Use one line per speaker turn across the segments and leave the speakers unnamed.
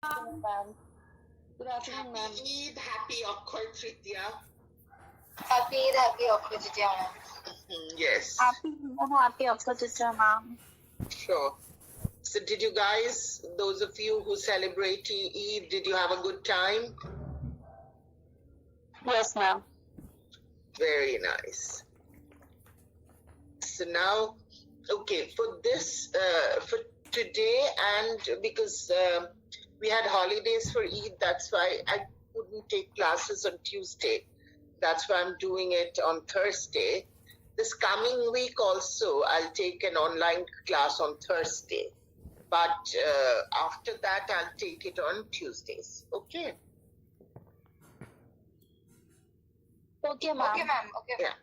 Ma'am. Good afternoon, ma'am.
Happy Eid, happy Akhoy Tritiya.
Happy Eid, happy Akhoy Tritiya, ma'am.
Yes,
Happy Akhoy Tritiya, ma'am.
sure. So did you guys, those of you who celebrate Eid, did you have a good time?
Yes, ma'am.
Very nice. So now, okay, for this, for today, and because we had holidays for Eid, that's why I couldn't take classes on Tuesday. That's why I'm doing it on Thursday. This coming week also, I'll take an online class on Thursday. But after that, I'll take it on Tuesdays. Okay?
Okay, ma'am.
Okay, ma'am. Okay. Yeah.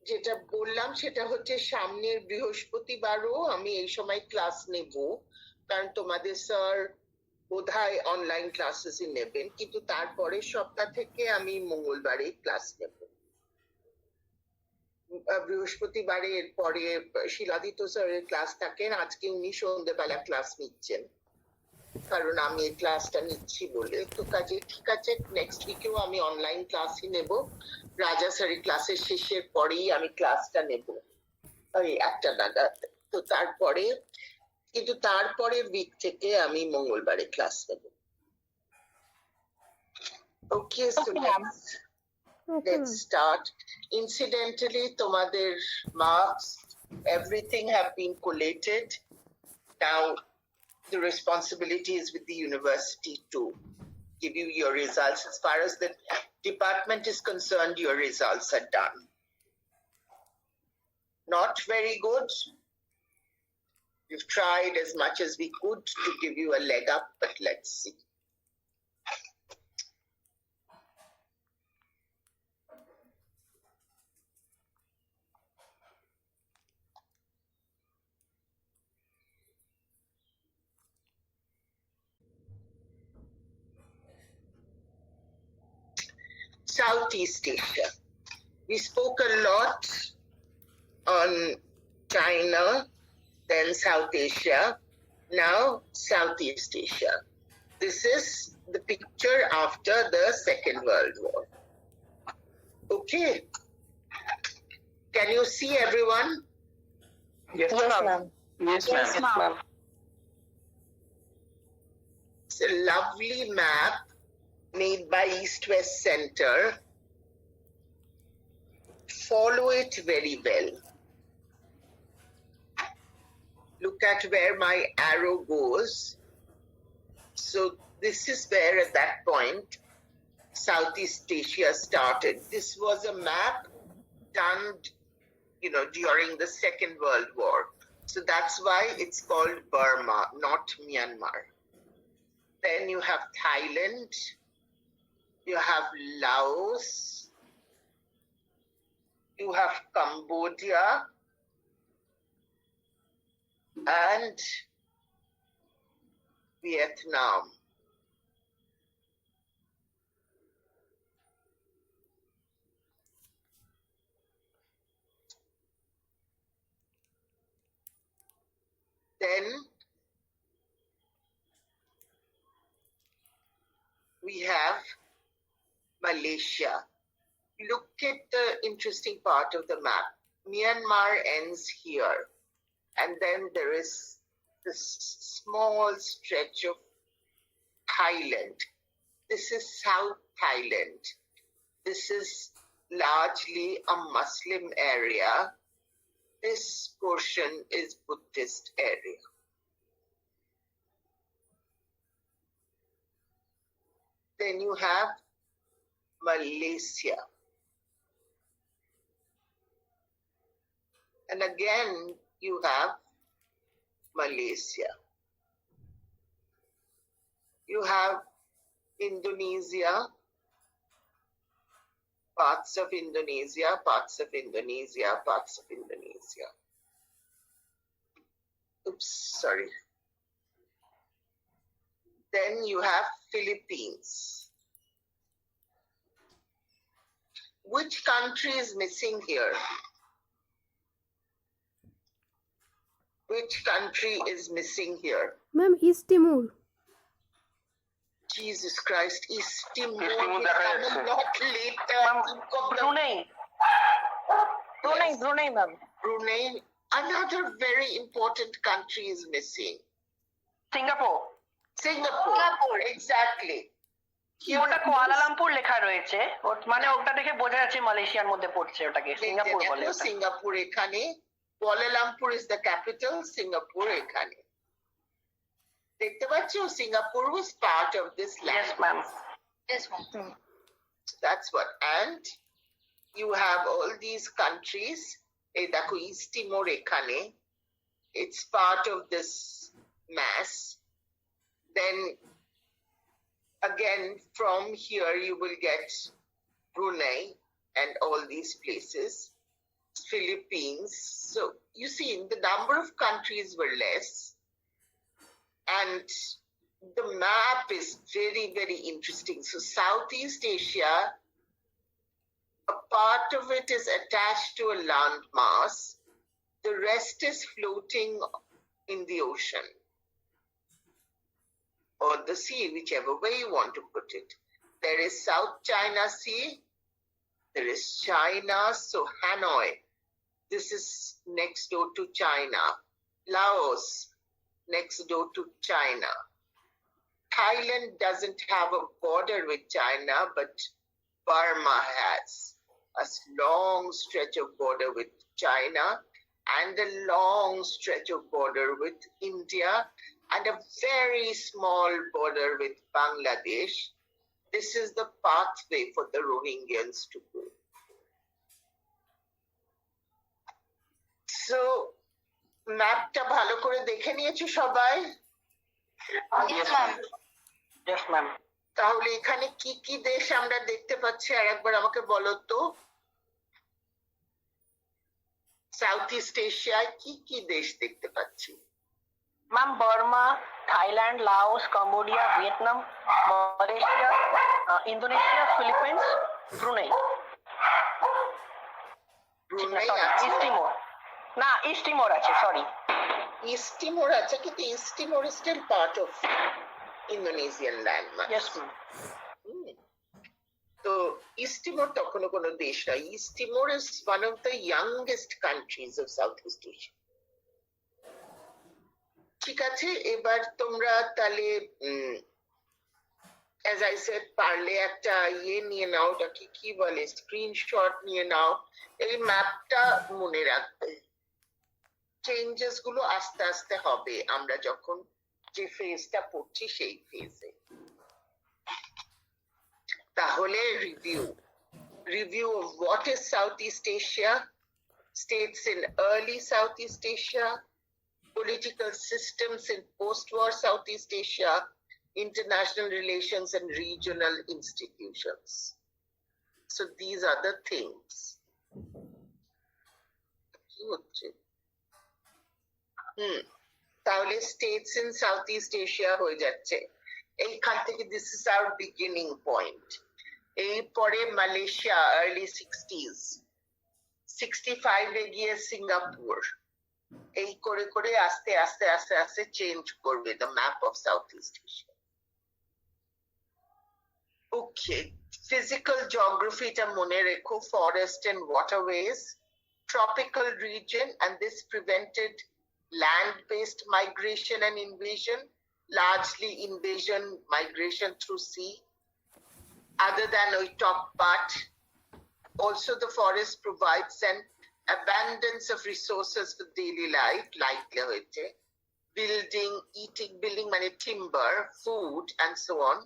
যেটা বললাম সেটা হচ্ছে সামনের বৃহস্পতিবারও আমি এই সময় class নেব, কারণ তোমাদের স্যার বোধহয় অনলাইন ক্লাসেসই নেবেন, কিন্তু তারপরের সপ্তাহ থেকে আমি মঙ্গলবারে ক্লাস নেব। বৃহস্পতিবারের পরে শিলাদিত্য স্যারের ক্লাস থাকেন, আজকে উনি সন্ধ্যেবেলা ক্লাস নিচ্ছেন, কারণ আমি এই ক্লাসটা নিচ্ছি বলে। তো কাজে ঠিক আছে, নেক্সট উইকেও আমি অনলাইন ক্লাসই নেব। রাজা স্যারের ক্লাসের শেষের পরেই আমি ক্লাসটা নেব, ওই 1টা নাগাদ। তো তারপরে, কিন্তু তারপরের উইক থেকে আমি মঙ্গলবারে ক্লাস নেব। ওকে, so let's start. Incidentally, tomader marks, everything have been collated. Now, the responsibility is with the university to give you your results. As far as the department is concerned, your results are done. Not very good. We've tried as much as we could to give you a leg up, but let's see. Southeast Asia. We spoke a lot on China, then South Asia, now Southeast Asia. This is the picture after the Second World War. Okay. Can you see everyone?
Yes, ma'am. Yes, ma'am.
Yes, ma'am.
It's a lovely map made by East West Center. Follow it very well. Look at where my arrow goes. So this is where at that point Southeast Asia started. This was a map done, during the Second World War. So that's why it's called Burma, not Myanmar. Then you have Thailand, you have Laos, you have Cambodia, and Vietnam. Then we have Malaysia. Look at the interesting part of the map. Myanmar ends here, and then there is this small stretch of Thailand. This is South Thailand. This is largely a Muslim area. This portion is Buddhist area. Then you have Malaysia. And again, you have Malaysia. You have Indonesia, parts of Indonesia, parts of Indonesia, parts of Indonesia. Oops, sorry. Then you have Philippines. Which country is missing here? Which country is missing here?
Ma'am, East Timor.
Jesus Christ, East Timor
East Timor
will
দেখা
come a
যাচ্ছে।
lot later. Think of the
Brunei
Brunei, ma'am.
Brunei. Another very important country is missing.
Singapore
Singapore, exactly.
ওটা Kuala Lumpur লেখা রয়েছে মানে ওটা দেখে বোঝা যাচ্ছে মালয়েশিয়ার মধ্যে পড়ছে ওটাকে সিঙ্গাপুর বলে ওটা।
সিঙ্গাপুর এখানে, Kuala Lumpur is the capital, Singapore এখানে। দেখতে পাচ্ছ, Singapore was part of this land.
Yes, ma'am.
Yes, ma'am.
That's what. And you have all these countries. এই দেখো, East Timor এখানে, it's part of this mass. Then again from here you will get Brunei and all these places, Philippines. So you see, the number of countries were less, and the map is very, very interesting. So Southeast Asia, a part of it is attached to a land mass, the rest is floating in the ocean or the sea, whichever way you want to put it. There is South China Sea, there is China, so Hanoi, this is next door to China. Laos, next door to China. Thailand doesn't have a border with China, but Burma has a long stretch of border with China and a long stretch of border with India and a very small border with Bangladesh. This is the pathway for the Rohingyans to go. So, ম্যাপটা ভালো করে দেখে নিয়েছো সবাই?
Yes, ma'am.
Yes, ma'am.
তাহলে এখানে কি কি দেশ আমরা দেখতে পাচ্ছি আরেকবার আমাকে বলো তো। সাউথ ইস্ট এশিয়ায় কি কি দেশ দেখতে পাচ্ছি?
Ma'am, Burma, Thailand, Laos, Cambodia, Vietnam, Malaysia, Indonesia, Philippines, Brunei.
Brunei
Sorry,
আছে,
ইস্ট তিমোর। না, ইস্ট তিমোর আছে, সরি।
ইস্ট তিমোর আছে, কিন্তু east Timor is still part of Indonesian landmass.
Yes, ma'am.
তো ইস্ট তিমোর তখনও কোনো দেশ নয়। East Timor is one of the youngest countries of Southeast Asia. ঠিক আছে, এবার তোমরা তাহলে as I said, পারলে একটা নিয়ে নাও, ওটাকে কি বলে, স্ক্রিনশট নিয়ে নাও। এই ম্যাপটা মনে রাখবে, চেঞ্জেস গুলো আস্তে আস্তে হবে আমরা যখন যে ফেজটা পড়ছি সেই ফেজে। তাহলে review of what is Southeast Asia, states in early Southeast Asia, political systems in post-war Southeast Asia, international relations and regional institutions. So these are the things. তাহলে states in Southeast Asia হয়ে যাচ্ছে। এইখান থেকে this is our beginning point. এরপরে Malaysia early 60s, 65 এ গিয়ে Singapore, এই করে করে আস্তে আস্তে আস্তে আস্তে চেঞ্জ করবে the map of Southeast Asia. Okay, physical geography টা মনে রেখো, forest and waterways, tropical region, and this prevented land-based migration and invasion, largely invasion migration through sea, other than ওই top part. Also the forest provides an abundance of resources for daily life, livelihood, building মানে timber, food, and so on.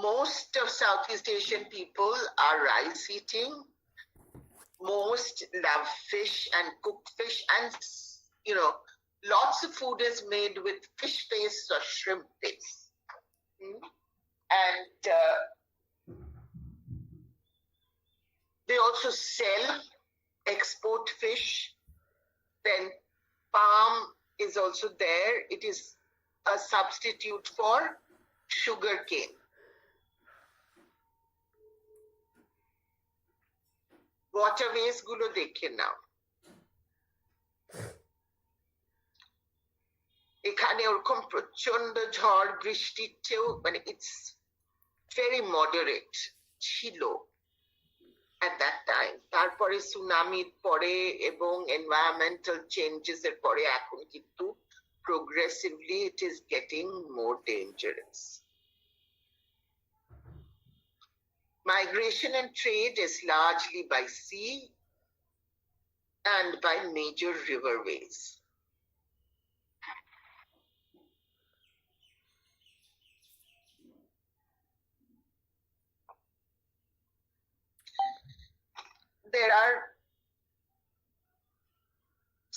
Most of Southeast Asian people are rice eating. Most love fish and cooked fish, and lots of food is made with fish paste or shrimp paste. And they also sell, export fish. Then palm is also there. It is a substitute for sugar cane. Waterways গুলো দেখে নাও। এখানে ওরকম প্রচন্ড ঝড় বৃষ্টির চেয়েও মানে it's very moderate ছিল at that time. তারপরে সুনামির পরে এবং এনভায়রনমেন্টাল চেঞ্জেস এর পরে এখন কিন্তু progressively it is getting more dangerous. Migration and trade is largely by sea and by major riverways. There are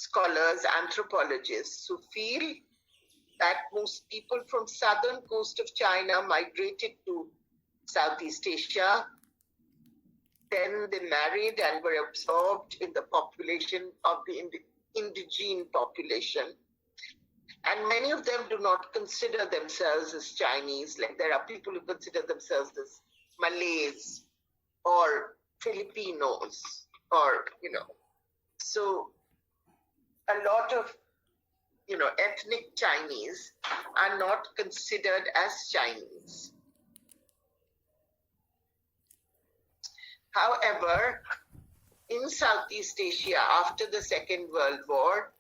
scholars, anthropologists who feel that most people from southern coast of China migrated to Southeast Asia. Then they married and were absorbed in the population of the indigene population. And many of them do not consider themselves as Chinese. Like there are people who consider themselves as Malays or Filipinos or, so a lot of, ethnic Chinese are not considered as Chinese. However, in Southeast Asia, after the Second World War,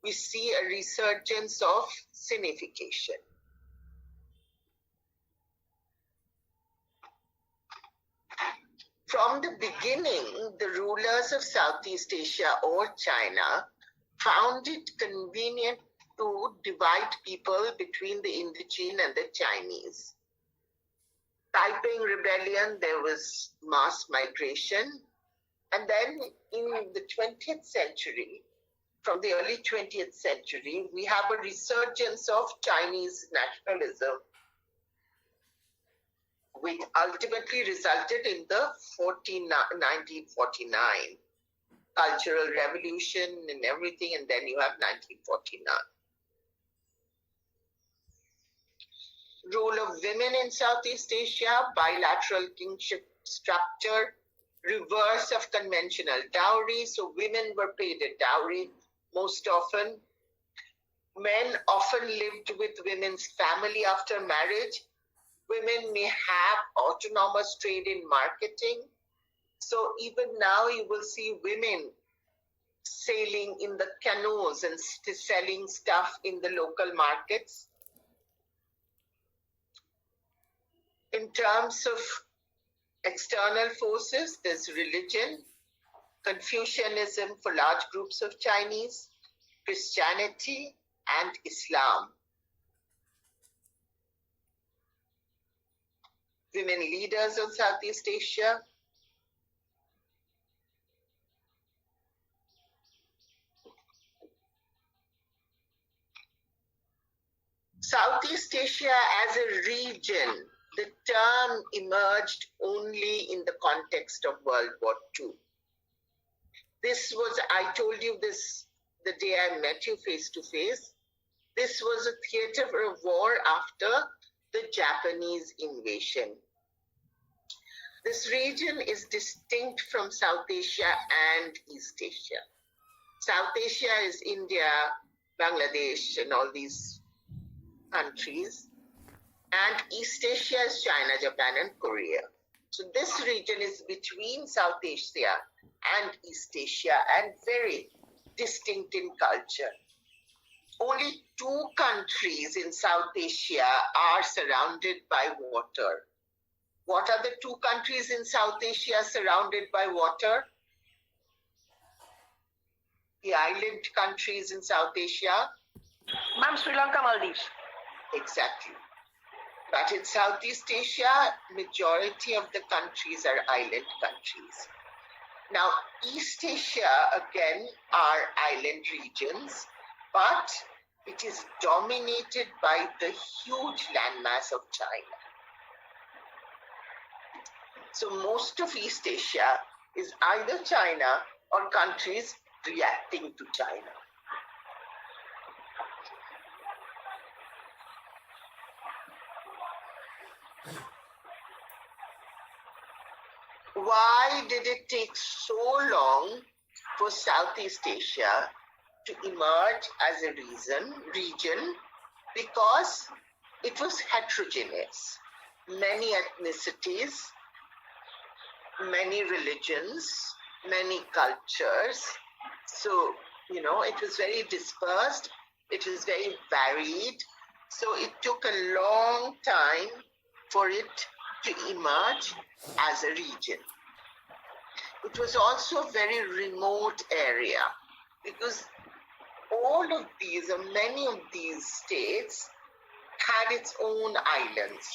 we see a resurgence of Sinification. From the beginning, the rulers of Southeast Asia or China found it convenient to divide people between the indigene and the Chinese. Taiping Rebellion, there was mass migration. And then in the 20th century, from the early 20th century, we have a resurgence of Chinese nationalism, which ultimately resulted in the 1949 Cultural Revolution and everything, and then you have 1949. Role of women in Southeast Asia, bilateral kingship structure, reverse of conventional dowry. So women were paid a dowry most often. Men often lived with women's family after marriage. Women may have autonomous trade in marketing. So even now you will see women sailing in the canoes and selling stuff in the local markets. In terms of external forces, there's religion, Confucianism for large groups of Chinese, Christianity, and Islam. Women leaders of Southeast Asia. Southeast Asia as a region, the term emerged only in the context of World War II. This was, I told you this the day I met you face to face. This was a theater of war after the Japanese invasion. This region is distinct from South Asia and East Asia. South Asia is India, Bangladesh, and all these countries. And East Asia is China, Japan, and Korea. So this region is between South Asia and East Asia and very distinct in culture. Only 2 countries in South Asia are surrounded by water. What are the 2 countries in South Asia surrounded by water? The island countries in South Asia.
Ma'am, Sri Lanka, Maldives.
Exactly. But in Southeast Asia, majority of the countries are island countries. Now, East Asia, again, are island regions, but it is dominated by the huge landmass of China. So most of East Asia is either China or countries reacting to China. Why did it take so long for Southeast Asia to emerge as a region because it was heterogeneous. Many ethnicities, many religions, many cultures. So, it was very dispersed, it was very varied. So it took a long time for it to emerge as a region. It was also a very remote area because all of these, or many of these states, had its own islands.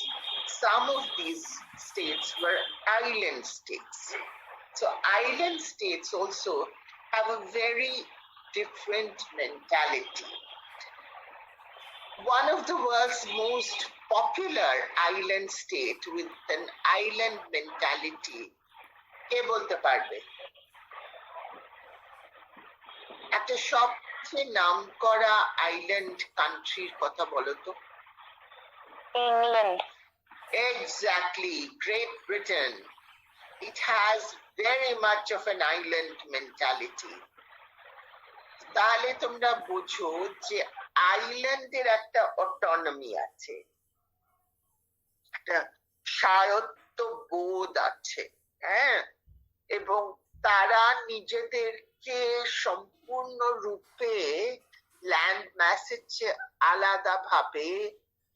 Some of these states were island states. So island states also have a very different mentality. One of the world's most popular island state with an island mentality, কে বলতে পারবে? একটা সবচেয়ে নামকরা island কান্ট্রির কথা বলো তো।
England.
Exactly, Great Britain. It has very much of an island mentality. তাহলে তোমরা বুঝো যে আইল্যান্ডের একটা অটোনমি আছে, একটা স্বায়ত্ত বোধ আছে, হ্যাঁ, এবং তারা নিজেদেরকে সম্পূর্ণরূপে ল্যান্ড ম্যাসের চেয়ে আলাদা ভাবে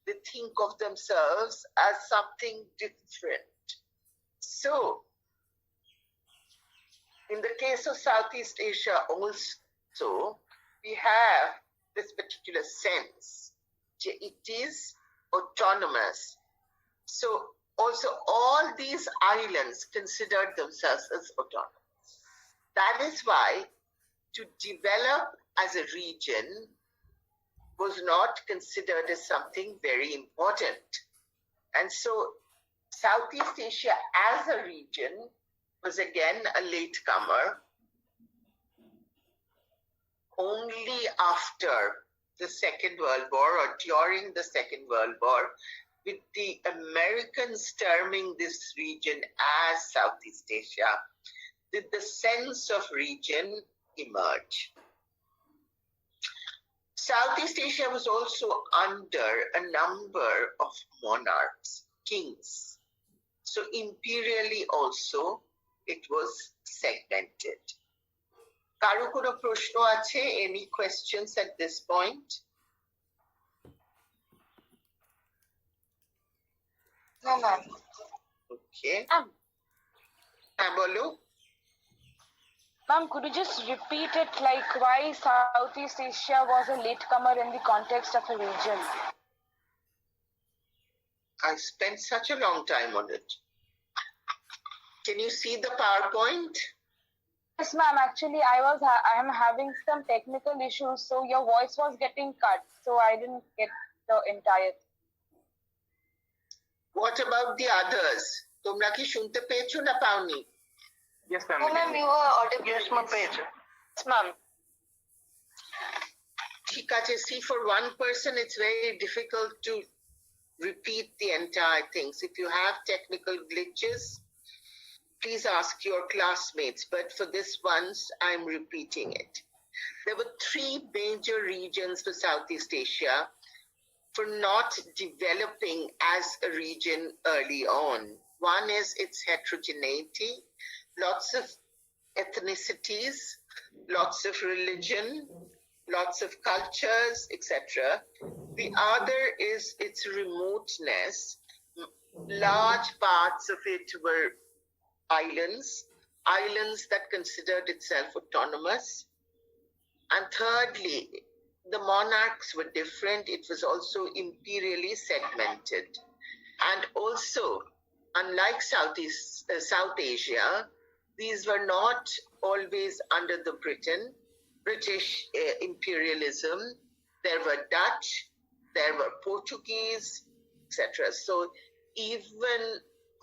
they think of themselves as something different. So, in the case of Southeast Asia also, we have this particular sense that it is autonomous. So, also all these islands considered themselves as autonomous. That is why to develop as a region was not considered as something very important. And so Southeast Asia as a region was again a latecomer. Only after the Second World War, or during the Second World War, with the Americans terming this region as Southeast Asia, did the sense of region emerge. Southeast Asia was also under a number of monarchs, kings. So imperially also, it was segmented. Karu kono proshno ache? Any questions at this point?
No, ma'am.
Okay. Bolo?
Ma'am, could you just repeat it, like why Southeast Asia was a latecomer in the context of a region?
I spent such a long time on it. Can you see the PowerPoint?
Yes, ma'am. Actually, I am having some technical issues, so your voice was getting cut, so I didn't get the entire.
What about the others? তোমরা কি শুনতে পেয়েছো না পাওনি?
Yes, ma'am.
No, ma'am, you were audible.
Yes, ma'am, পেয়েছো।
Yes, ma'am.
ঠিক আছে, see, for one person it's very difficult to repeat the entire things. If you have technical glitches, please ask your classmates, but for this once I'm repeating it. There were three major regions for Southeast Asia for not developing as a region early on. One is its heterogeneity, lots of ethnicities, lots of religion, lots of cultures, etc. The other is its remoteness. Large parts of it were islands that considered itself autonomous. And thirdly, the monarchs were different. It was also imperially segmented. And also, unlike South Asia, these were not always under the British imperialism. There were Dutch, there were Portuguese, etc. So even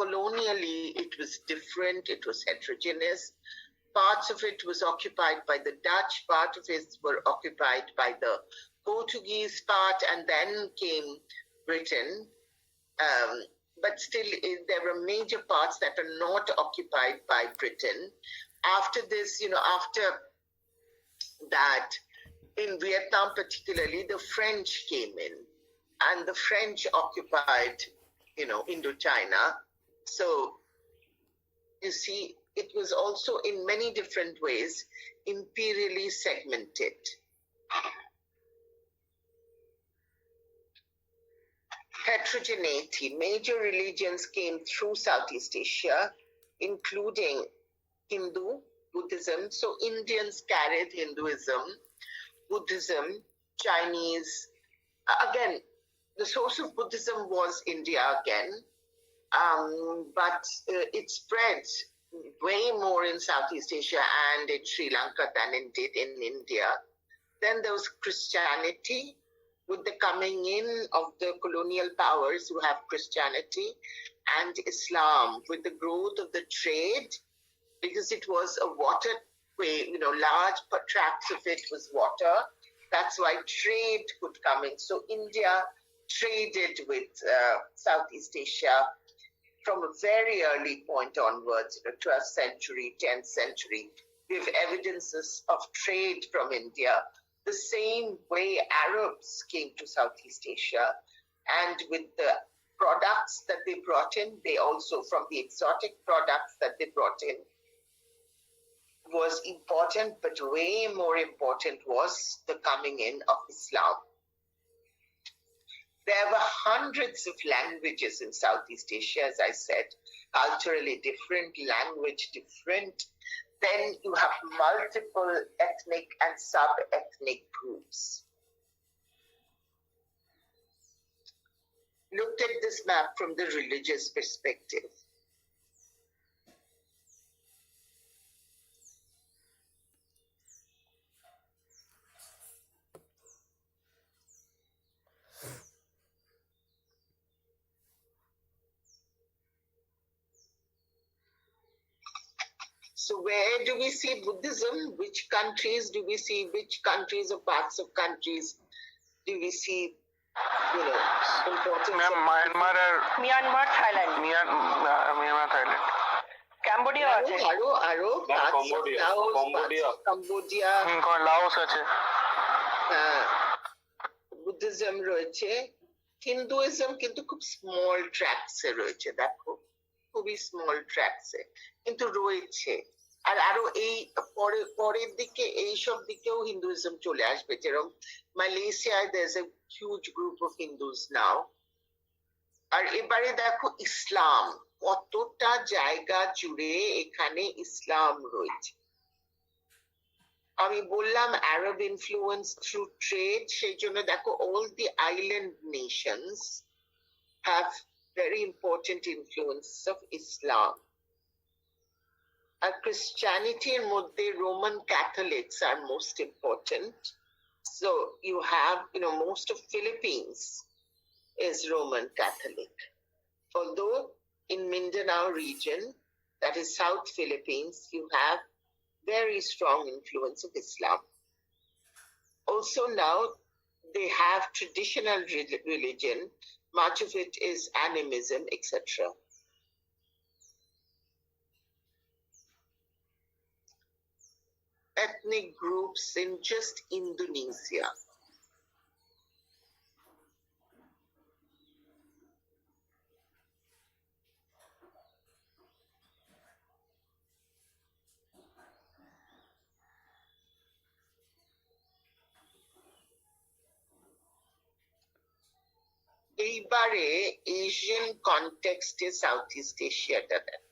colonially, it was different, it was heterogeneous. Parts of it was occupied by the Dutch, part of it were occupied by the Portuguese part, and then came Britain. But still, there were major parts that are not occupied by Britain. After this, after that, in Vietnam particularly, the French came in, and the French occupied, Indochina. So you see, it was also in many different ways imperially segmented. Heterogeneity. Major religions came through Southeast Asia, including Hindu, Buddhism. So Indians carried Hinduism, Buddhism, Chinese. Again, the source of Buddhism was India again, but it spread way more in Southeast Asia and in Sri Lanka than it did in India. Then there was Christianity, with the coming in of the colonial powers who have Christianity, and Islam, with the growth of the trade, because it was a waterway, large tracts of it was water. That's why trade could come in. So India traded with Southeast Asia from a very early point onwards, 12th century, 10th century. We have evidences of trade from India. The same way Arabs came to Southeast Asia, and with the products that they brought in, they also, from the exotic products that they brought in, was important, but way more important was the coming in of Islam. There were hundreds of languages in Southeast Asia, as I said, culturally different, language different. Then you have multiple ethnic and sub-ethnic groups. Looked at this map from the religious perspective. So where do we see Buddhism? Which countries do we see? Which countries or parts of countries do we see, importance
Ma'am,
of
Myanmar R
Myanmar, Thailand,
Myanmar, Thailand.
Cambodia আছে।
আরো parts of Laos, Cambodia,
Laos আছে।
Buddhism রয়েছে, Hinduism কিন্তু খুব small ট্র্যাক্সে রয়েছে, দেখো খুবই small ট্র্যাক্সে কিন্তু রয়েছে। আর আরো এই পরের দিকে এইসব দিকেও হিন্দুইজম চলে আসবে, যেরকম মালয়েশিয়ায় there's a huge group of Hindus now. আর এবারে দেখো ইসলাম কতটা জায়গা জুড়ে এখানে ইসলাম রয়েছে। আমি বললাম আরব ইনফ্লুয়েন্স থ্রু ট্রেড, সেই জন্য দেখো all the island nations have very important influence of Islam. আর ক্রিশ্চিয়ানিটির মধ্যে Roman Catholics are most important. So you have, most of Philippines is Roman Catholic. Although in Mindanao region, that is South Philippines, you have very strong influence of Islam. Also now they have traditional religion, much of it is animism, etc. Ethnic groups in just Indonesia. এইবারে Asian কনটেক্সটে south east এশিয়াটা দেন।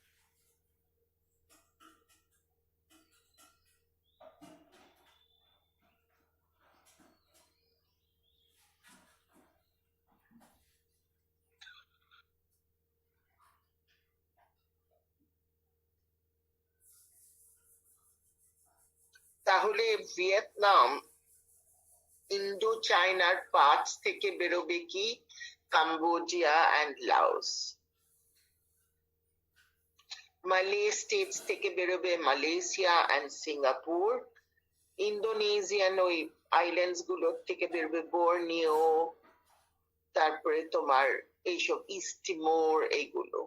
তাহলে Vietnam Indo চায়নার parts থেকে বেরোবে কি? Cambodia and Laos. Malay states থেকে বেরোবে Malaysia and Singapore. Indonesian ওই islands গুলোর থেকে বেরোবে বর্নিও, তারপরে তোমার এইসব ইস্ট তিমোর, এইগুলো।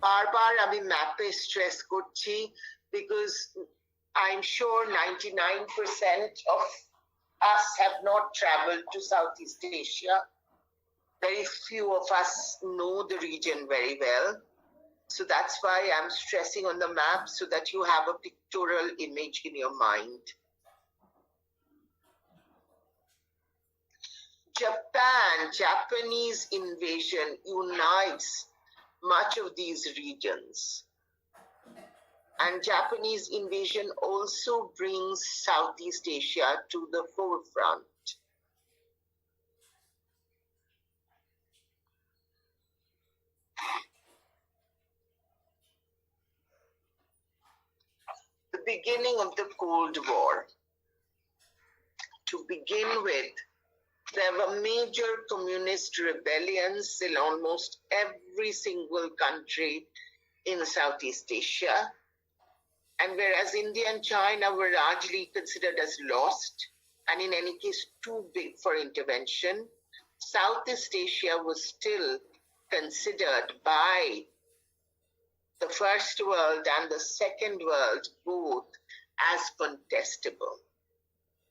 বারবার আমি ম্যাপে স্ট্রেস করছি, because I'm sure 99% of us have not traveled to Southeast Asia. Very few of us know the region very well. So that's why I'm stressing on the map so that you have a pictorial image in your mind. Japanese invasion unites much of these regions. And Japanese invasion also brings Southeast Asia to the forefront. The beginning of the Cold War. To begin with, there were major communist rebellions in almost every single country in Southeast Asia. And whereas India and China were largely considered as lost, and in any case too big for intervention, Southeast Asia was still considered by the First World and the Second World both as contestable.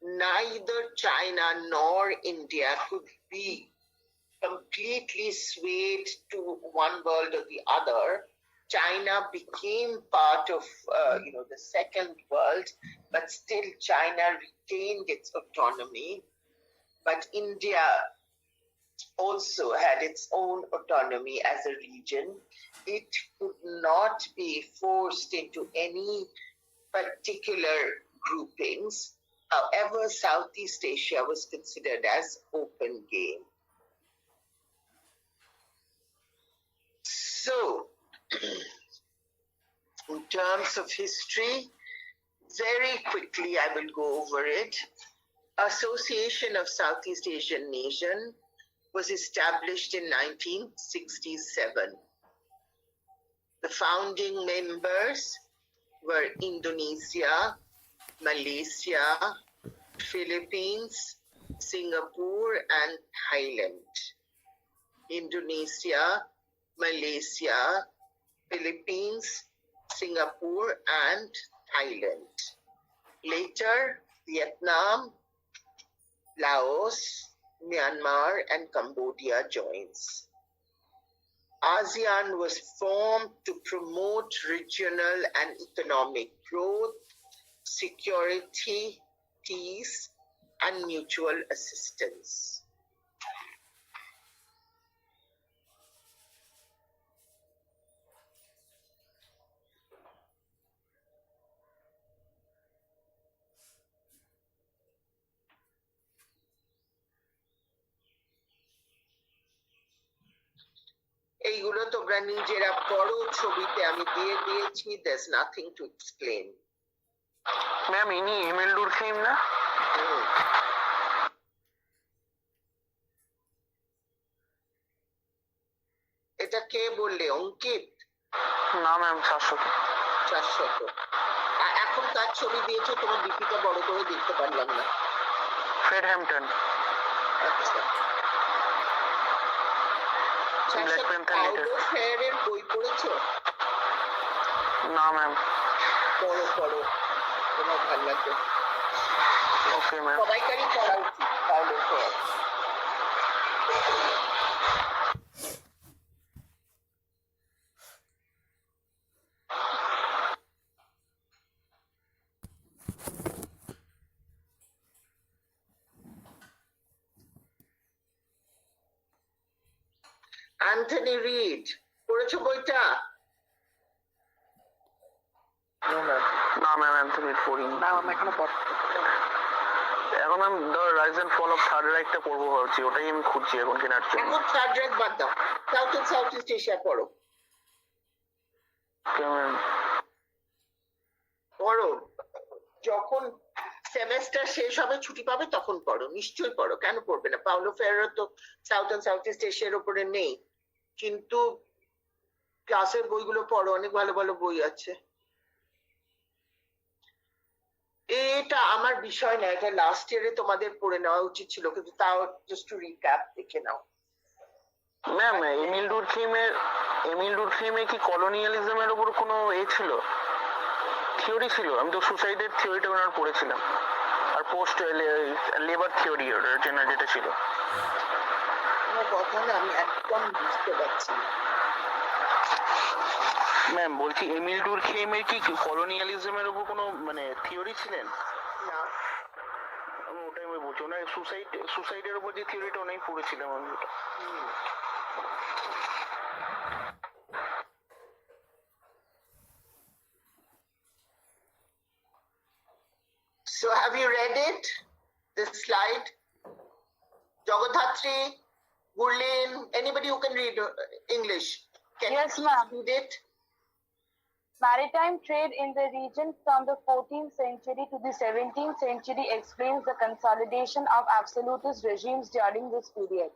Neither China nor India could be completely swayed to one world or the other. China became part of the Second World, but still China retained its autonomy. But India also had its own autonomy as a region. It could not be forced into any particular groupings. However, Southeast Asia was considered as open game. So, in terms of history, very quickly I will go over it. Association of Southeast Asian Nation was established in 1967. The founding members were Indonesia, Malaysia, Philippines, Singapore, and Thailand. Indonesia, Malaysia, Philippines, Singapore, and Thailand. Later, Vietnam, Laos, Myanmar, and Cambodia joins. ASEAN was formed to promote regional and economic growth, security, peace, and mutual assistance. এইগুলো তোমরা নিজেরা পড়ো, ছবিতে আমি দিয়ে দিয়েছি, there's nothing to explain.
Ma'am ইনি ML Durkheim না?
এটা কে বললে? অঙ্কিত?
না ম্যাম, 700।
400। এখন কার ছবি দিয়েছো? তোমার ডিপিটা বড় করে দেখতে পারলাম না।
Fred Hampton.
আচ্ছা, পাউলো ফেয়ারের বই পড়েছো?
না ম্যাম।
পড়ো, তোমার ভালো লাগবে।
Okay ma'am.
সবাইকারই পড়া উচিত পাউলো ফেয়ার। অ্যান্থনি রিড পড়েছো বইটা?
না ম্যাম, অ্যান্থনি রিড পড়িনি।
না আমি এখনো
এখন ma'am the rise and fall of third রাইখটা পড়বো ভাবছি, ওটাই আমি খুঁজছি এখন কেনার জন্য।
এখন থার্ড রাইখ বাদ দাও, সাউথ ইস্ট এশিয়া পড়ো। পড়ো, যখন সেমেস্টার শেষ হবে, ছুটি পাবে, তখন পড়ো, নিশ্চয়ই পড়ো, কেন পড়বে না? পাউলো ফেয়ারও তো সাউথ ইস্ট এশিয়ার উপরে নেই, কিন্তু ক্লাসের বইগুলো পড়ো, অনেক ভালো ভালো বই আছে। এটা আমার বিষয় না, এটা লাস্ট ইয়ারে তোমাদের পড়ে নেওয়া উচিত ছিল, কিন্তু তাও জাস্ট টু রিক্যাপ দেখে নাও।
ম্যাম এমিল ডুরখেইমের কি কলোনিয়ালিজমের উপর কোনো ছিল থিওরি ছিল, আমি তো সুসাইডের থিওরিটা ওনার পড়েছিলাম, আর পোস্ট লেবার থিওরি যেটা ছিল।
কোনো কথা না, আমি একদম বুঝতে পারছি না।
ম্যাম বলছি এমিল ডুরখেইমের কি কলোনিয়ালিজমের উপর কোনো মানে থিওরি ছিলেন?
না,
আমি ওটাই আমি বলছি, ওনার সুসাইডের উপর যে থিওরিটা ওনাই পড়েছিলাম আমি ওটা।
So have you read it? This slide? Jagadhatri, Gurleen, anybody who can read English? Can
Yes,
you
ma'am.
read it?
Maritime trade in the region from the 14th century to the 17th century explains the consolidation of absolutist regimes during this period.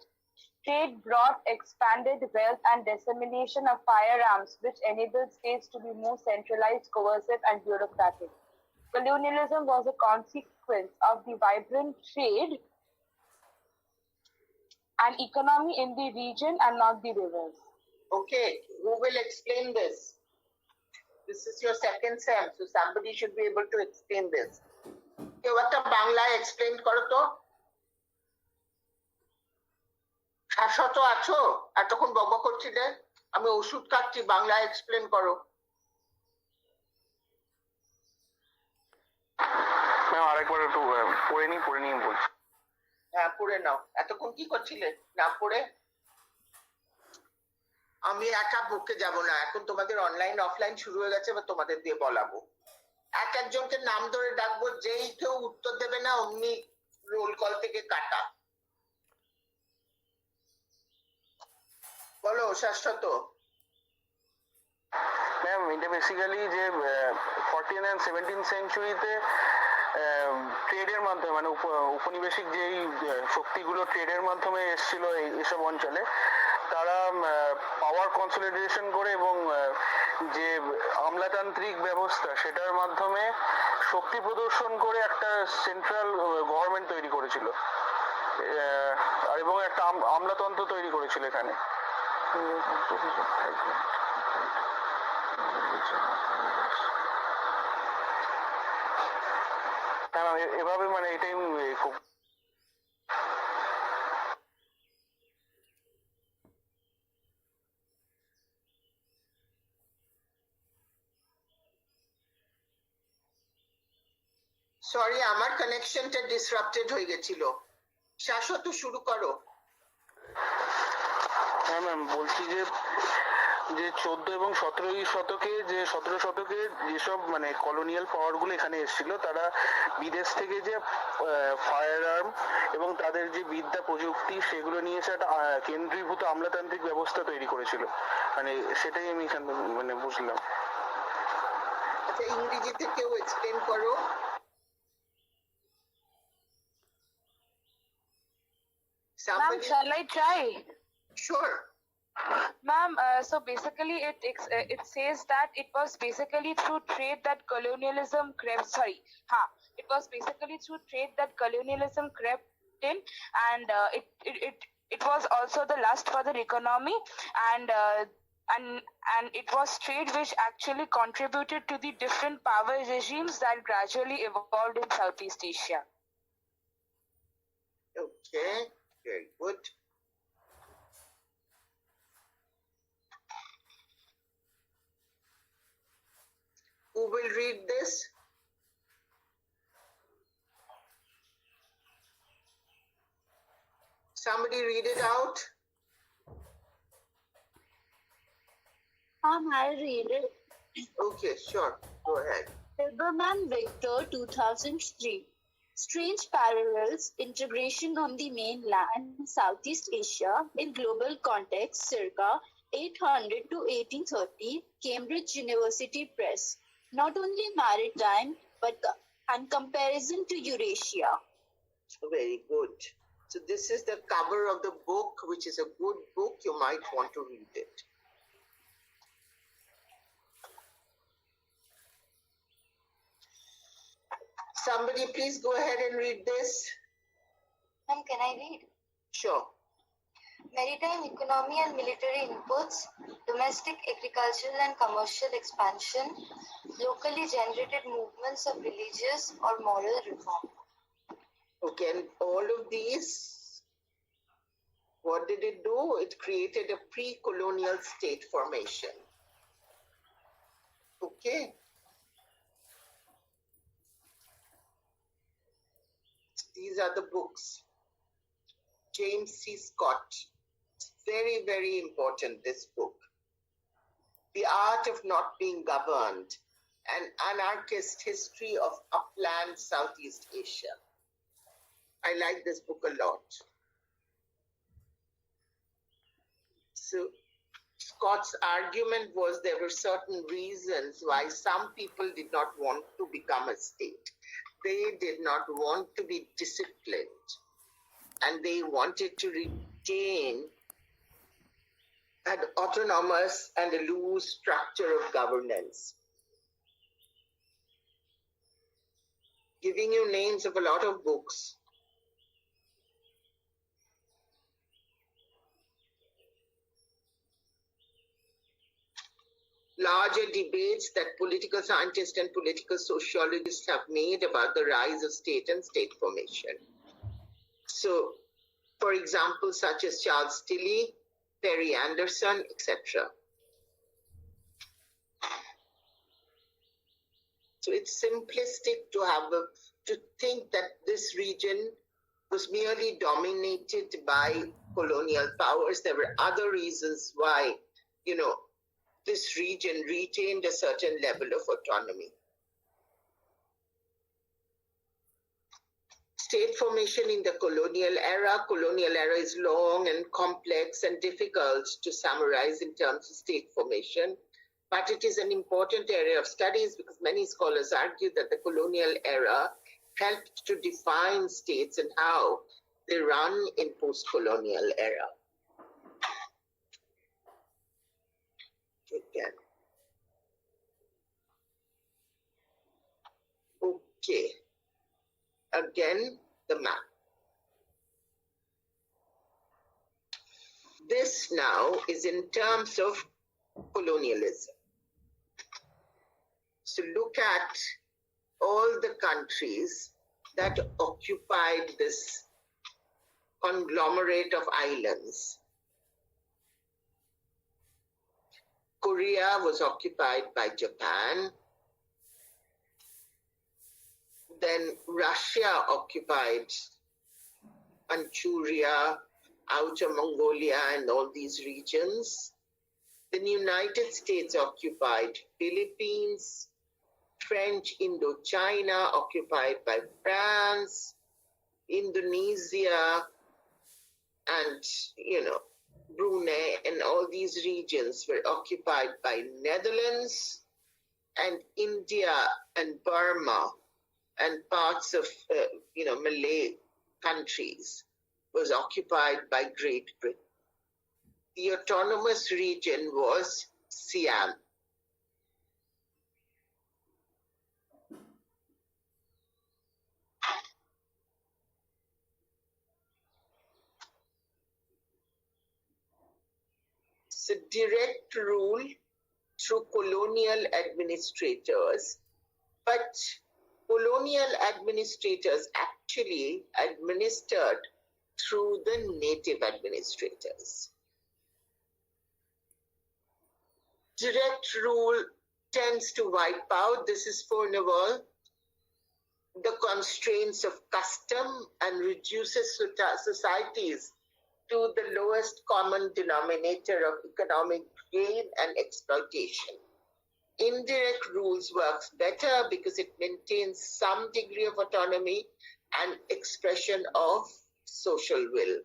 Trade brought expanded wealth and dissemination of firearms, which enabled states to be more centralized, coercive, and bureaucratic. Colonialism was a consequence of the vibrant trade and economy in the region and not the rivers.
Okay, who will explain this? This is your second sem, so somebody should be able to explain this. কেউ একটা বাংলায় explain করো তো। শাশ্বত আছো? এতক্ষণ বকবক করছিলে, আমি ওষুধ খাচ্ছি, বাংলায় এক্সপ্লেন করো।
ম্যাম আরেকবার একটু পড়ে নিয়ে বলছি।
হ্যাঁ পড়ে নাও। এতক্ষণ কি করছিলে না পড়ে? আমি একা বুকে যাব না, এখন তোমাদের অনলাইন অফলাইন শুরু হয়ে গেছে, এবার তোমাদের দিয়ে বলাবো। এক একজনকে নাম ধরে ডাকবো, যেই কেউ উত্তর দেবে না অমনি রোল কল থেকে কাটা। বলো শাশ্বত।
ম্যাম এটা বেসিক্যালি যে 14 and 17 সেঞ্চুরিতে ট্রেডের মাধ্যমে মানে উপনিবেশিক যেই শক্তিগুলো ট্রেডের মাধ্যমে এসেছিল এইসব অঞ্চলে, তারা পাওয়ার কনসলিডেশন করে এবং যে আমলাতান্ত্রিক ব্যবস্থা সেটার মাধ্যমে শক্তি প্রদর্শন করে একটা সেন্ট্রাল গভর্নমেন্ট তৈরি করেছিল, এবং একটা আমলাতন্ত্র তৈরি করেছিল এখানে। এভাবে মানে এটাই খুব
সরি, আমার কানেকশনটা ডিসরাপ্টেড হয়ে গেছিল। শাশ্বত শুরু করো।
হ্যাঁ ম্যাম বলছি যে 14 এবং 17 শতকে যেসব মানে কলোনিয়াল পাওয়ার গুলো এখানে এসেছিল, তারা বিদেশ থেকে যে ফায়ার আর্ম এবং তাদের যে বিদ্যা প্রযুক্তি সেগুলো নিয়ে এসে একটা কেন্দ্রীভূত আমলাতান্ত্রিক ব্যবস্থা তৈরি করেছিল, মানে সেটাই আমি এখানে মানে বুঝলাম।
আচ্ছা ইংরেজিতে কেউ এক্সপ্লেন করো।
Ma'am, shall I try?
Sure.
Ma'am, so basically it says that it was basically through trade that colonialism crept. It was basically through trade that colonialism crept in, and it was also the lust for the economy, and it was trade which actually contributed to the different power regimes that gradually evolved in Southeast Asia.
Okay, very good. Who will read this? Somebody read it out.
I'll read it.
Okay, sure. Go ahead.
Silverman Victor 2003. Strange parallels, integration on the mainland, Southeast Asia, in global context, circa 800 to 1830, Cambridge University Press. Not only maritime, but and comparison to Eurasia.
Very good. So this is the cover of the book, which is a good book. You might want to read it. Somebody please go ahead and read this.
Ma'am, can I read?
Sure.
Maritime economy and military inputs, domestic agricultural and commercial expansion, locally generated movements of religious or moral reform.
Okay, and all of these, what did it do? It created a pre-colonial state formation. Okay. These are the books. James C. Scott. Very, very important, this book. The Art of Not Being Governed, an Anarchist History of Upland Southeast Asia. I like this book a lot. So Scott's argument was there were certain reasons why some people did not want to become a state. They did not want to be disciplined, and they wanted to retain an autonomous and a loose structure of governance. Giving you names of a lot of books. Larger debates that political scientists and political sociologists have made about the rise of state and state formation. So, for example, such as Charles Tilly, Perry Anderson, etc. So it's simplistic to think that this region was merely dominated by colonial powers. There were other reasons why, this region retained a certain level of autonomy. State formation in the colonial era. Colonial era is long and complex and difficult to summarize in terms of state formation, but it is an important area of studies because many scholars argue that the colonial era helped to define states and how they run in post-colonial era. Again. Okay. Again, the map. This now is in terms of colonialism. So look at all the countries that occupied this conglomerate of islands. Korea was occupied by Japan. Then Russia occupied Manchuria, Outer Mongolia, and all these regions. The United States occupied Philippines, French Indochina occupied by France, Indonesia, and, Brunei, and all these regions were occupied by Netherlands, and India and Burma and parts of, Malay countries was occupied by Great Britain. The autonomous region was Siam. So direct rule through colonial administrators, but colonial administrators actually administered through the native administrators. Direct rule tends to wipe out, this is Fournival, the constraints of custom and reduces societies to the lowest common denominator of economic gain and exploitation. Indirect rules works better because it maintains some degree of autonomy and expression of social will.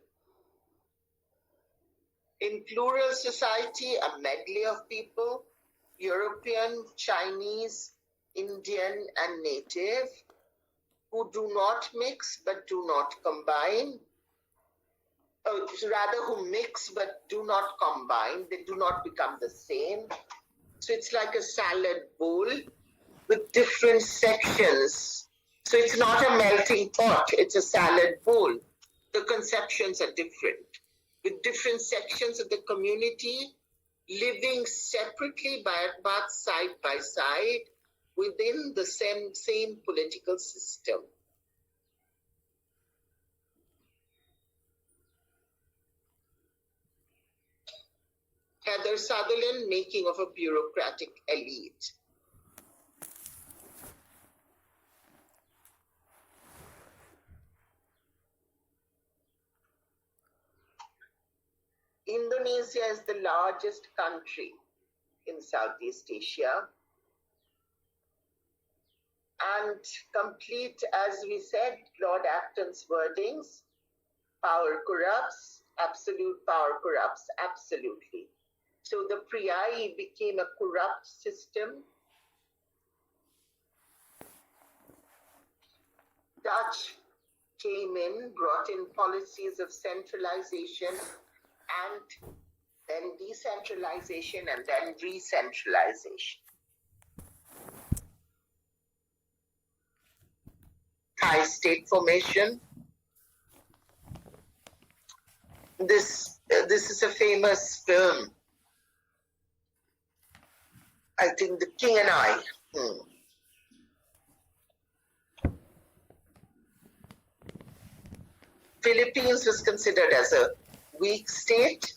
In plural society, a medley of people, European, Chinese, Indian, and native, who do not mix but do not combine, rather who mix but do not combine, they do not become the same. So it's like a salad bowl with different sections. So it's not a melting pot, it's a salad bowl. The conceptions are different. with different sections of the community living separately but side by side within the same political system. Heather Sutherland, Making of a Bureaucratic Elite. Indonesia is the largest country in Southeast Asia and complete, as we said, Lord Acton's wordings, power corrupts, absolute power corrupts, absolutely. So the Priai became a corrupt system. Dutch came in, brought in policies of centralization and then decentralization and then re-centralization. Thai state formation. This is a famous film. I think The King and I. Philippines was considered as a weak state.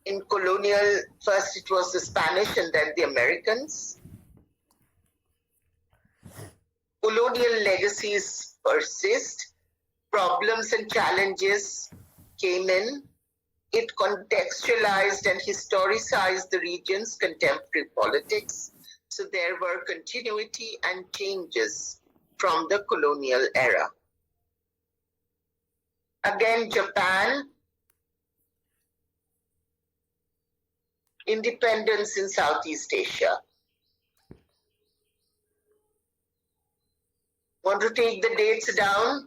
In colonial, first it was the Spanish and then the Americans. Colonial legacies persist. Problems and challenges came in. It contextualized and historicized the region's contemporary politics. So there were continuity and changes from the colonial era. Again, Japan, independence in Southeast Asia. Want to take the dates down?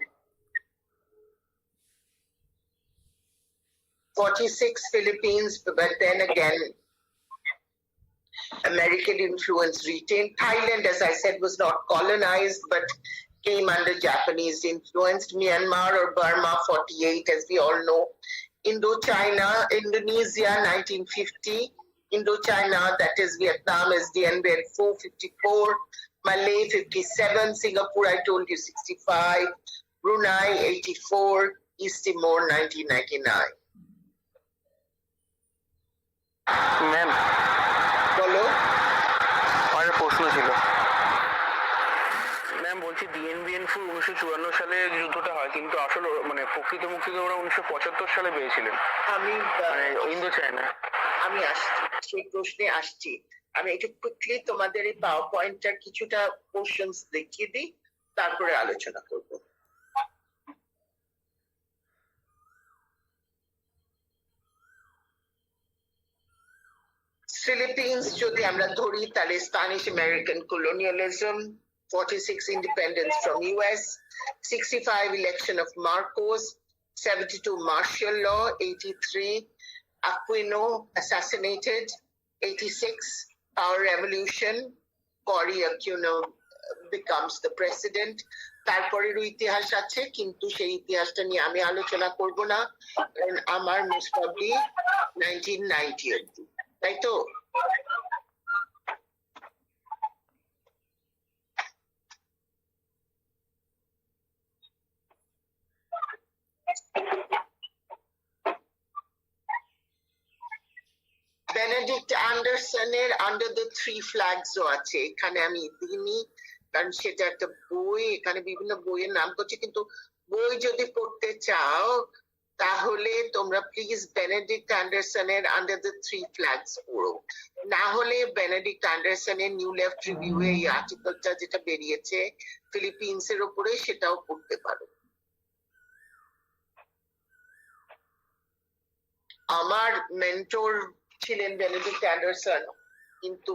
46 Philippines, but then again, American influence retained. Thailand, as I said, was not colonized, but came under Japanese influence. Myanmar or Burma, 48, as we all know. Indochina, Indonesia, 1950. Indochina, that is Vietnam, SDN, 454. Malay, 57. Singapore, I told you, 65. Brunei, 84. East Timor, 1999.
Ma'am
বলো।
আমার প্রশ্ন ছিল ma'am, বলছি ডিএনবিএনফু 1954 সালে যুদ্ধটা হয়, কিন্তু আসলে মানে প্রকৃত মুক্তিতে ওরা 1975 সালে পেয়েছিলেন।
আমি
ইন্দো চায়না।
আমি আসছি, সেই প্রশ্নে আসছি। আমি একটু কুইকলি তোমাদের এই পাওয়ার পয়েন্টটার কিছুটা পোর্শনস দেখিয়ে দিই, তারপরে আলোচনা করব। Philippines যদি আমরা ধরি তাহলে Spanish American colonialism, 46 independence from US, 65 election of Marcos, 72 martial law, 83 Aquino assassinated, 86 power revolution, Cory Aquino becomes the president. তারপরেরও ইতিহাস আছে, কিন্তু সেই ইতিহাসটা নিয়ে আমি আলোচনা করব না, কারণ আমার মোস্ট প্রবলি 1990 অব্দি, তাই তো? বেনেডিক্ট অ্যান্ডারসনের আন্ডার দ্য থ্রি ফ্ল্যাগসও আছে, এখানে আমি দিইনি কারণ সেটা একটা বই, এখানে বিভিন্ন বইয়ের নাম করছি, কিন্তু বই যদি পড়তে চাও তাহলে তোমরা প্লিজ বেনেডিক্ট অ্যান্ডারসনের আন্ডার দ্য থ্রি ফ্ল্যাগস পড়ো, না হলে বেনেডিক্ট অ্যান্ডারসনের নিউ লেফট রিভিউ এই আর্টিকেলটা যেটা বেরিয়েছে ফিলিপিন্স এর উপরে, সেটাও পড়তে পারো। আমার মেন্টর ছিলেন বেনেডিক্ট অ্যান্ডারসন, কিন্তু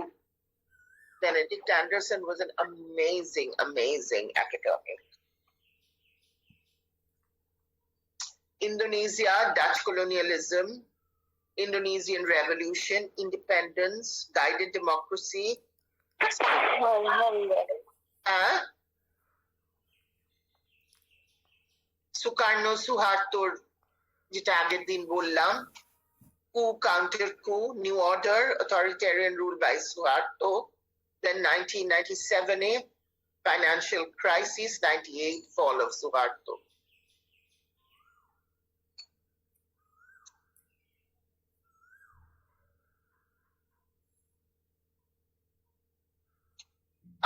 Benedict Anderson was an amazing academic. Indonesia, Dutch colonialism, Indonesian revolution, independence, guided democracy. Sukarno Suhartoর যেটা আগের দিন বললাম, coup, counter coup, new order, authoritarian rule by Suharto, then 1997 financial crisis, 98 fall of Suharto.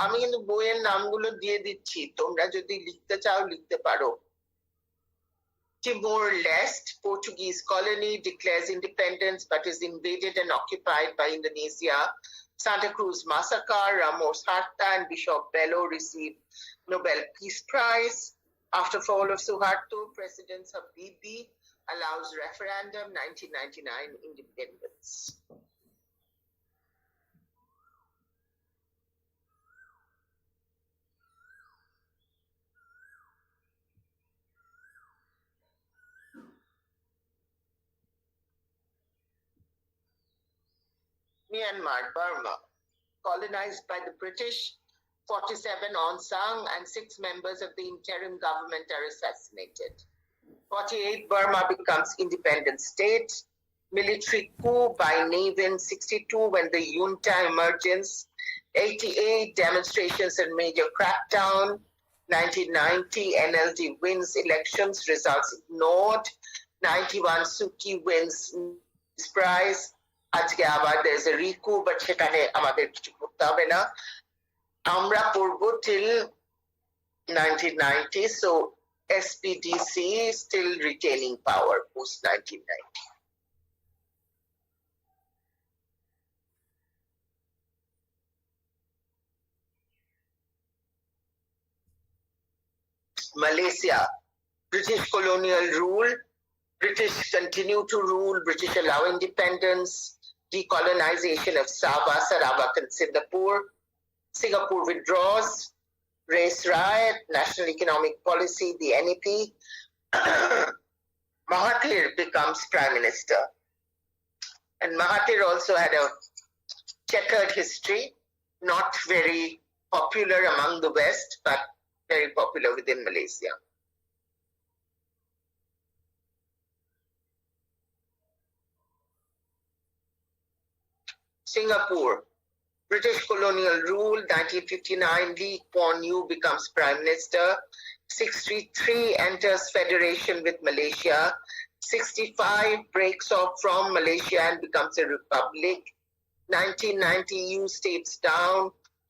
আমি কিন্তু বইয়ের নামগুলো দিয়ে দিচ্ছি, তোমরা যদি লিখতে চাও লিখতে পারো। Timor-Leste, Portuguese colony, declares independence but is invaded and occupied by Indonesia. Santa Cruz massacre, Ramos Harta and Bishop Bello received Nobel Peace Prize. After fall of Suharto, President Habibie allows referendum, 1999 independence. Myanmar, Burma, colonized by the British, 47 Aung San and 6 members of the interim government are assassinated. 48 Burma becomes independent state. Military coup by Navin, 62 when the junta emerges. 88 demonstrations and major crackdown. 1990 NLD wins elections, results ignored. 91 Suki wins Peace Prize. আজকে আবার there's a recoup, but সেখানে আমাদের কিছু করতে হবে না, আমরা পড়বো till 1990, so SPDC still retaining power post 1990. Malaysia, British colonial rule, British continue to rule, British allow independence, decolonization of Sabah, Sarawak and Singapore. Singapore withdraws, race riot, national economic policy, the NEP. Mahathir becomes prime minister. And Mahathir also had a checkered history, not very popular among the West, but very popular within Malaysia. Singapore, British colonial rule, 1959, Lee Kuan Yew becomes prime minister. 63 enters federation with Malaysia. 65 breaks off from Malaysia and becomes a republic. 1990 EU steps down.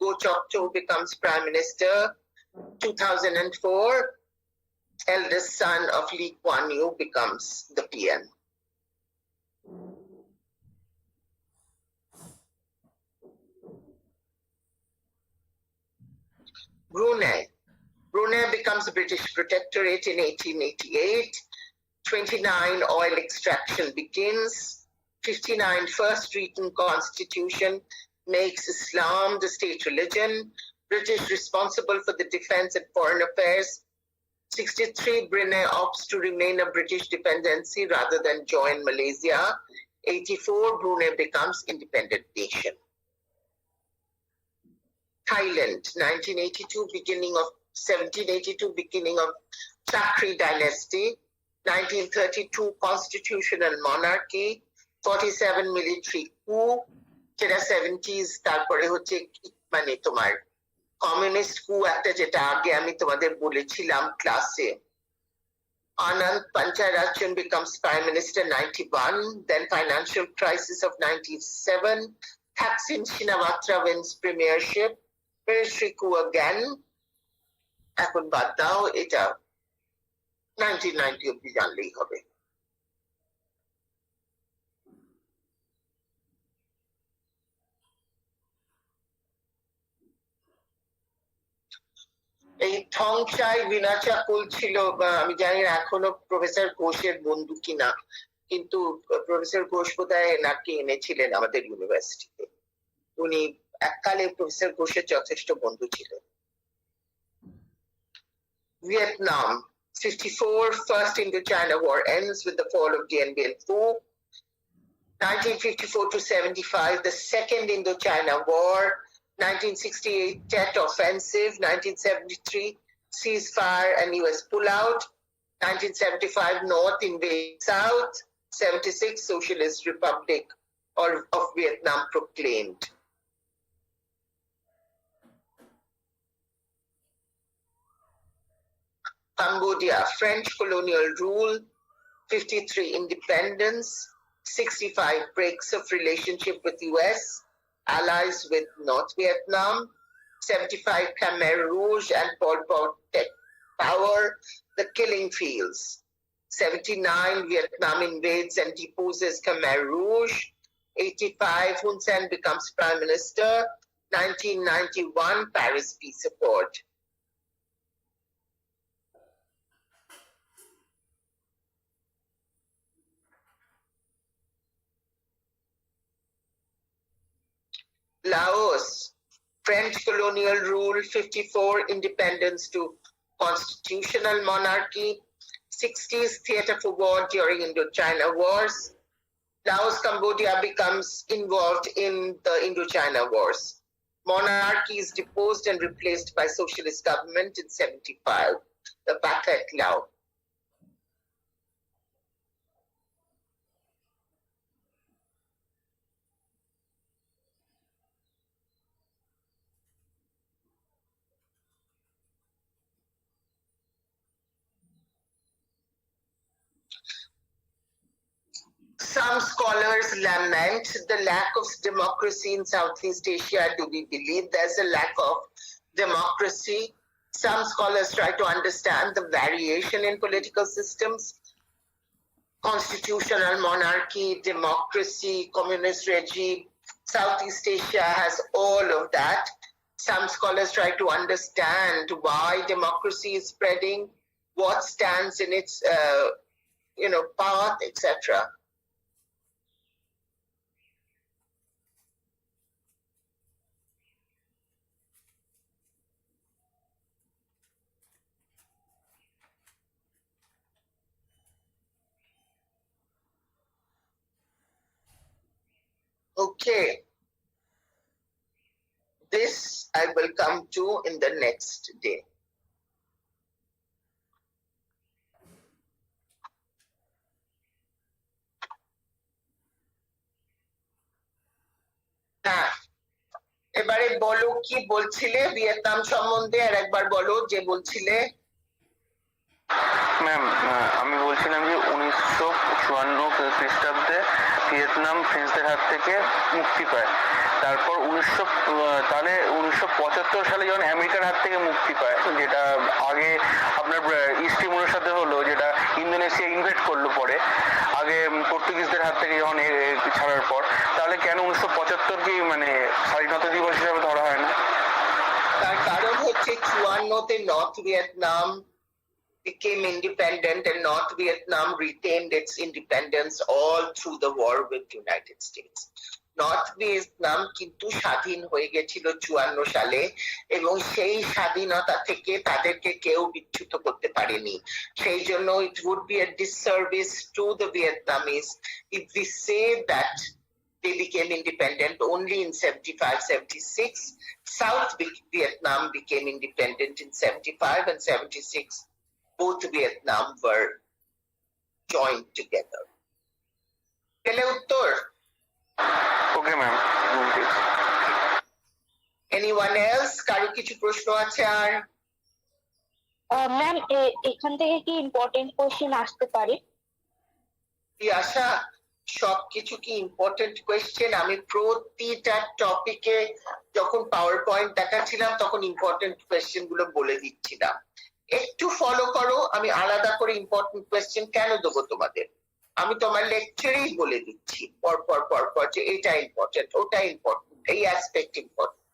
Goh Chok Tong becomes prime minister. 2004, eldest son of Lee Kuan Yew becomes the PM. Brunei becomes a British protectorate in 1888. 29 oil extraction begins. 59 first written constitution makes Islam the state religion. British responsible for the defense and foreign affairs. 63 Brunei opts to remain a British dependency rather than join Malaysia. 84 Brunei becomes independent nation. Thailand, 1782 beginning of Chakri dynasty, 1932 constitutional monarchy, 47 military coup, যেটা 70s, তারপরে হচ্ছে মানে তোমার communist কু একটা, যেটা আগে আমি তোমাদের বলেছিলাম ক্লাসে। Anand Pancharachyan becomes prime minister 91, then financial crisis of 97, Thaksin Shinawatra wins premiership, military coup again, এখন বাদ দাও, এটা 1990 অব্দি জানলেই হবে। এই থংচাই বিনাচাকুল ছিল, আমি জানি না এখনো প্রফেসর ঘোষের বন্ধু কিনা, কিন্তু প্রফেসর ঘোষ বোধহয় এনাকে এনেছিলেন আমাদের ইউনিভার্সিটিতে। উনি এককালে প্রফেসর ঘোষের যথেষ্ট বন্ধু ছিলেন। Vietnam, 54 First Indochina War ends with the fall of Dien Bien Phu. 1954 to 75, the Second Indochina War. 1968 Tet Offensive. 1973 ceasefire and US pullout. 1975, North invaded South. 76, Socialist Republic of Vietnam proclaimed. Cambodia, French colonial rule. 53, independence. 65, breaks of relationship with US, allies with North Vietnam. 75, Khmer Rouge and Pol Pot take power, the killing fields. 79, Vietnam invades and deposes Khmer Rouge. 85, Hun Sen becomes prime minister. 1991, Paris Peace Accord. Laos, French colonial rule. 54, independence to constitutional monarchy. 60s, theater for war during Indochina wars. Laos, Cambodia becomes involved in the Indochina wars. Monarchy is deposed and replaced by socialist government in 75, the Pathet Lao. Some scholars lament the lack of democracy in Southeast Asia. Do we believe there's a lack of democracy? Some scholars try to understand the variation in political systems, constitutional monarchy, democracy, communist regime. Southeast Asia has all of that. Some scholars try to understand why democracy is spreading, what stands in its path, etc. Okay. This I will come to in the next day. হ্যাঁ, এবারে বলো কি বলছিলে Vietnam সম্বন্ধে, আর একবার বলো যে বলছিলে।
ম্যাম, আমি বলছিলাম যে 1954 খ্রিস্টাব্দে ভিয়েতনাম ফ্রেঞ্চদের হাত থেকে মুক্তি পায়। তারপর 1975 সালে যখন আমেরিকার হাত থেকে মুক্তি পায়, যেটা আগে আপনার ইস্ট তিমুরের সাথে হলো, যেটা ইন্দোনেশিয়া ইনভেট করলো পরে, আগে পর্তুগিজদের হাত থেকে যখন ছাড়ার পর, তাহলে কেন 1975 মানে স্বাধীনতা দিবস হিসাবে ধরা হয় না?
তার কারণ হচ্ছে 54-তে North Vietnam became independent and North Vietnam retained its independence all through the war with the United States. North Vietnam কিন্তু স্বাধীন হয়ে গেছিল 54 সালে, এবং সেই স্বাধীনতা থেকে তাদেরকে কেউ বিচ্যুত করতে পারেনি। সেই জন্য it would be a disservice to the Vietnamese if we say that they became independent only in 75-76. South Vietnam became independent in 75 and 76. Both Vietnam were joined together. পেলে উত্তর?
Okay ma'am.
Anyone else? কারো কিছু প্রশ্ন আছে আর?
Ma'am, এখান থেকে কি important question আসতে পারে?
আশা, সবকিছু কি ইম্পর্টেন্ট কোয়েশ্চেন? আমি প্রতিটা টপিকে যখন পাওয়ার পয়েন্ট দেখাচ্ছিলাম তখন ইম্পর্টেন্ট কোয়েশ্চেন গুলো বলে দিচ্ছিলাম। একটু ফলো করো, আমি আলাদা করে ইম্পর্টেন্ট কোয়েশ্চেন কেন দেবো তোমাদের? আমি তোমার লেকচারেই বলে দিচ্ছি পর পর যে এটা ইম্পর্টেন্ট, ওটা ইম্পর্টেন্ট, এই অ্যাসপেক্ট ইম্পর্টেন্ট।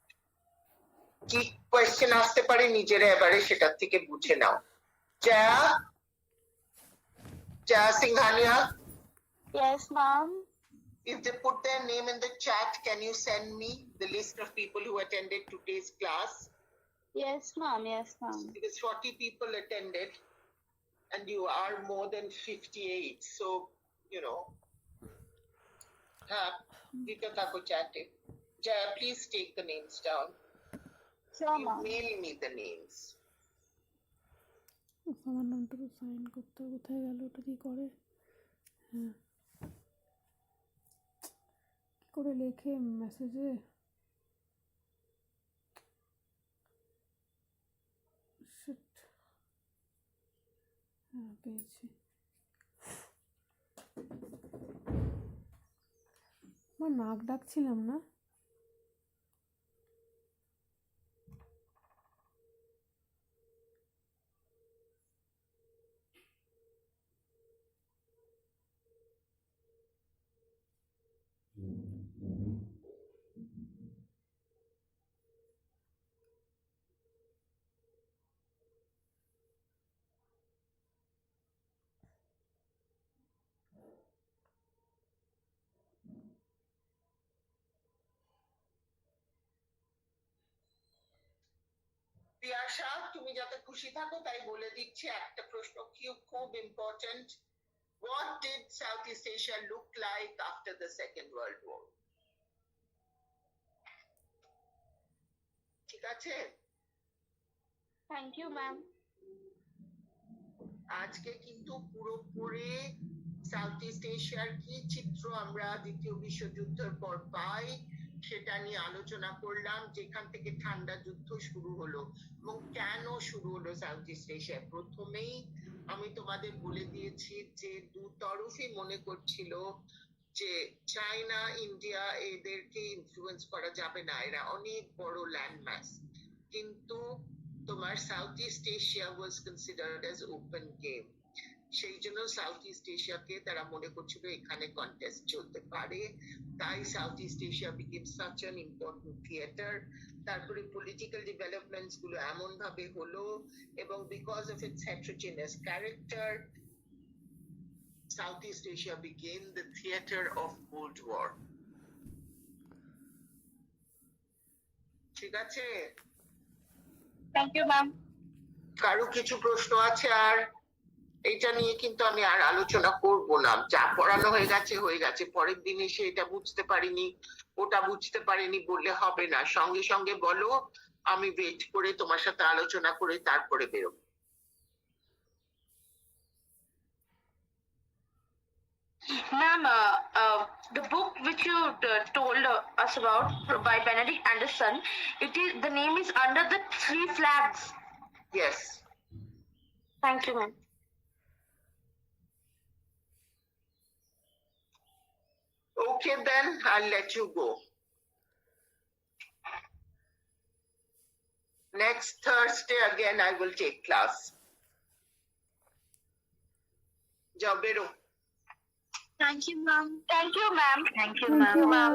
কি কোয়েশ্চেন আসতে পারে নিজেরা এবারে সেটার থেকে বুঝে নাও। Jaya Singhania?
Yes, ma'am.
If they put their name in the chat, can you send me the list of people who attended today's class?
Yes, ma'am. Yes, ma'am.
Because 40 people attended and you are more than 58, so dito thako chatte. Jaya, please take the names down.
Sure,
You
ma'am.
mail me the names.
আমার নামটা তো sign করতে হবে, কোথায় গেল ওটা? কি করে? হ্যাঁ, কি করে লেখে মেসেজে? শিট, হ্যাঁ পেয়েছি। আমার নাক ডাকছিলাম না?
পিয়াসা, তুমি যাতে খুশি থাকো তাই বলে দিচ্ছি, একটা প্রশ্ন খুব important. What did Southeast Asia look like after the Second World War? ঠিক আছে?
Thank you, ma'am.
আজকে কিন্তু পুরোপুরি সাউথ ইস্ট এশিয়ার কি চিত্র আমরা দ্বিতীয় বিশ্বযুদ্ধের পর পাই সেটা নিয়ে আলোচনা করলাম, যেখান থেকে ঠান্ডা যুদ্ধ শুরু হলো এবং কেন শুরু হলো সাউথ ইস্ট এশিয়ায়। প্রথমেই আমি তোমাদের বলে দিয়েছি যে দু তরফই মনে করছিল যে চায়না ইন্ডিয়া এদেরকে ইনফ্লুয়েন্স করা যাবে না, এরা অনেক বড় ল্যান্ড মাস। কিন্তু তোমার সাউথ ইস্ট এশিয়া ওয়াজ কনসিডার্ড অ্যাজ ওপেন গেম, সেই জন্য সাউথ ইস্ট এশিয়াকে তারা মনে করছিল এখানে কন্টেস্ট চলতে পারে, তাই South East Asia became such an important theatre. তারপরে পলিটিক্যাল ডেভেলপমেন্টস গুলো এমন ভাবে হলো এবং because of its heterogeneous character South East Asia became the theatre of cold war. ঠিক আছে?
Thank you, ma'am.
কারো কিছু প্রশ্ন আছে? আর এটা নিয়ে কিন্তু আমি আর আলোচনা করব না, যা পড়ানো হয়ে গেছে। পরের দিন এসে এটা বুঝতে পারিনি ওটা বুঝতে পারিনি বললে হবে না, সঙ্গে সঙ্গে বলো, আমি ওয়েট করে তোমার সাথে আলোচনা করে তারপরে বেরোবো।
Ma'am, the book which you told us about by Benedict Anderson, the name is Under the Three Flags.
Yes.
Thank you, ma'am.
Okay, then I'll let you go. Next Thursday again I will take class. যাও বেরো।
Thank you, ma'am.
Thank you, ma'am.
Thank you, ma'am.